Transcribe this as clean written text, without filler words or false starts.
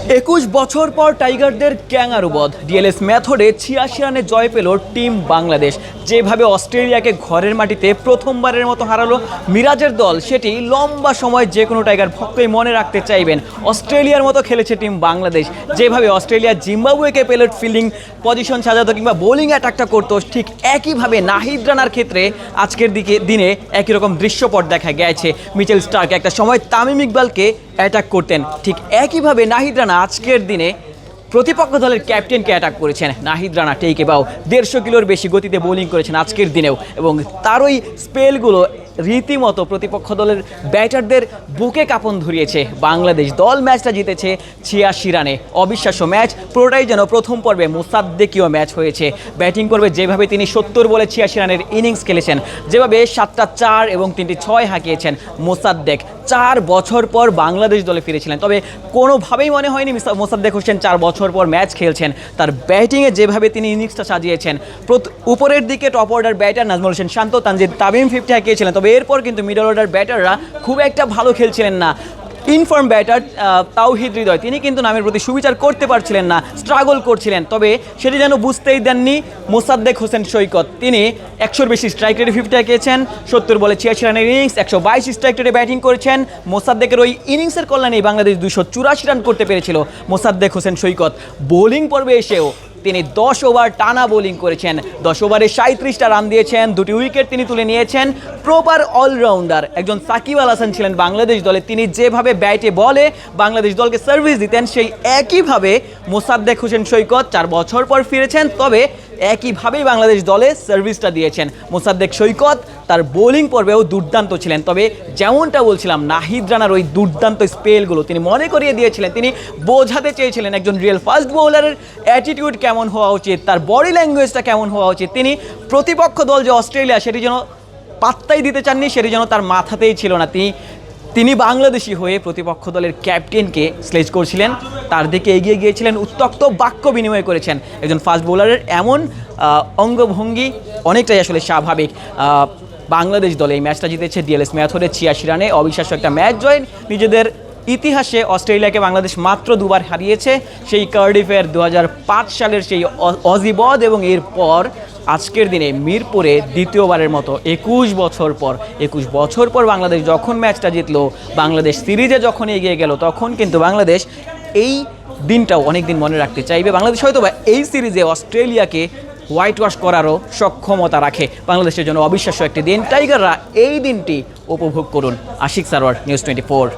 21 বছর পর টাইগারদের ক্যাঙ্গারু বধ। ডিএলএস মেথডে 86 রানে জয় পেল টিম বাংলাদেশ। যেভাবে অস্ট্রেলিয়াকে ঘরের মাটিতে প্রথমবারের মতো হারালো মিরাজের দল, সেটি লম্বা সময় যে কোনো টাইগার ভক্তই মনে রাখতে চাইবেন। অস্ট্রেলিয়ার মতো খেলেছে টিম বাংলাদেশ। যেভাবে অস্ট্রেলিয়া জিম্বাবুয়েকে পেলেট ফিল্ডিং পজিশন সাজাতো কিংবা বোলিং অ্যাটাকটা করতো, ঠিক একইভাবে নাহিদ রানার ক্ষেত্রে আজকের দিনে একই রকম দৃশ্যপট দেখা গেছে। মিচেল স্টার্ক একটা সময় তামিম ইকবালকে অ্যাটাক করতেন, ঠিক একইভাবে নাহিদ রানা আজকের দিনে প্রতিপক্ষ দলের ক্যাপ্টেনকে অ্যাটাক করেছেন। নাহিদ রানা টেক এবাও 150 কিলোর বেশি গতিতে বোলিং করেছেন আজকের দিনেও, এবং তার ওই স্পেলগুলো রীতিমতো প্রতিপক্ষ দলের ব্যাটারদের বুকে কাঁপন ধরিয়েছে। বাংলাদেশ দল ম্যাচটা জিতেছে 86 রানে। অবিশ্বাস্য ম্যাচ, পুরোটাই যেন প্রথম পর্বে মোসাদ্দেকীয় ম্যাচ হয়েছে। ব্যাটিং করবে যেভাবে তিনি 70 বলে 86 রানের ইনিংস খেলেছেন, যেভাবে 7টা 4 এবং 3টি 6 হাঁকিয়েছেন মোসাদ্দেক। 4 বছর পর বাংলাদেশ দলে ফিরেছিলেন, তবে কোনোভাবেই মনে হয়নি মোসাদ্দেক হোসেন 4 বছর পর ম্যাচ খেলছেন। তার ব্যাটিংয়ে যেভাবে তিনি ইনিংসটা সাজিয়েছেন, উপরের দিকে top order batter Najmul Hossain Shanto, Tanzid Tamim 50 হাঁকিয়েছিলেন, তবে এরপর কিন্তু মিডল অর্ডার ব্যাটাররা খুব একটা ভালো খেলছিলেন না। ইনফর্ম ব্যাটার তাওহিদ হৃদয়, তিনি কিন্তু নামের প্রতি সুবিচার করতে পারছিলেন না, স্ট্রাগল করছিলেন। তবে সেটি যেন বুঝতেই দেননি মোসাদ্দেক হোসেন সৈকত। তিনি 100-র বেশি স্ট্রাইক রেটে 50 হাঁকিয়েছেন, 70 বলে 86 রানের ইনিংস, 122 স্ট্রাইক রেটে ব্যাটিং করেছেন। মোসাদ্দেকের ওই ইনিংসের কল্যাণেই বাংলাদেশ 284 রান করতে পেরেছিল। মোসাদ্দেক হোসেন সৈকত বোলিং পর্বে এসেও তিনি 10 ওভার টানা বোলিং করেছেন। 10 ওভারে 37টা রান দিয়েছেন, 2টি উইকেট তিনি তুলে নিয়েছেন। প্রপার অলরাউন্ডার একজন সাকিব আল হাসান ছিলেন বাংলাদেশ দলে। তিনি যেভাবে ব্যাটে বলে বাংলাদেশ দলকে সার্ভিস দিতেন, সেই একইভাবে মোসাদ্দেক হোসেন সৈকত 4 বছর পর ফিরেছেন, তবে একইভাবেই বাংলাদেশ দলে সার্ভিসটা দিয়েছেন। মোসাদ্দেক সৈকত তার বোলিং পর্বেও দুর্দান্ত ছিলেন, তবে যেমনটা বলছিলাম নাহিদ রানার ওই দুর্দান্ত স্পেলগুলো তিনি মনে করিয়ে দিয়েছিলেন। তিনি বোঝাতে চেয়েছিলেন একজন রিয়েল ফাস্ট বোলারের অ্যাটিটিউড কেমন হওয়া উচিত, তার বডি ল্যাঙ্গুয়েজটা কেমন হওয়া উচিত। তিনি প্রতিপক্ষ দল যে অস্ট্রেলিয়া, সেটি যেন পাত্তাই দিতে চাননি, সেটি যেন তার মাথাতেই ছিল না। তিনি বাংলাদেশি হয়ে প্রতিপক্ষ দলের ক্যাপ্টেনকে স্লেজ করছিলেন, তার দিকে এগিয়ে গিয়েছিলেন, উত্তক্ত বাক্য বিনিময় করেছেন। একজন ফাস্ট বোলারের এমন অঙ্গভঙ্গি অনেকটাই আসলে স্বাভাবিক। বাংলাদেশ দলে এই ম্যাচটা জিতেছে ডিএলএস মেথডে 86 রানে। অবিশ্বাস্য একটা ম্যাচ জয়। নিজেদের ইতিহাসে অস্ট্রেলিয়াকে বাংলাদেশ মাত্র 2বার হারিয়েছে, সেই কার্ডিফের 2005 সালের সেই অজিবদ, এবং এরপর আজকের দিনে মিরপুরে দ্বিতীয়বারের মতো 21 বছর পর বাংলাদেশ যখন ম্যাচটা জিতলো, বাংলাদেশ সিরিজে যখন এগিয়ে গেল, তখন কিন্তু বাংলাদেশ এই দিনটাও অনেক দিন মনে রাখতে চাইবে। বাংলাদেশ হয়তো বা এই সিরিজে অস্ট্রেলিয়াকে হোয়াইট ওয়াশ করারও সক্ষমতা রাখে। বাংলাদেশের জন্য অবিশ্বাস্য একটি দিন। টাইগাররা এই দিনটি উপভোগ করুন। আশিক সারোয়ার, নিউজ 24।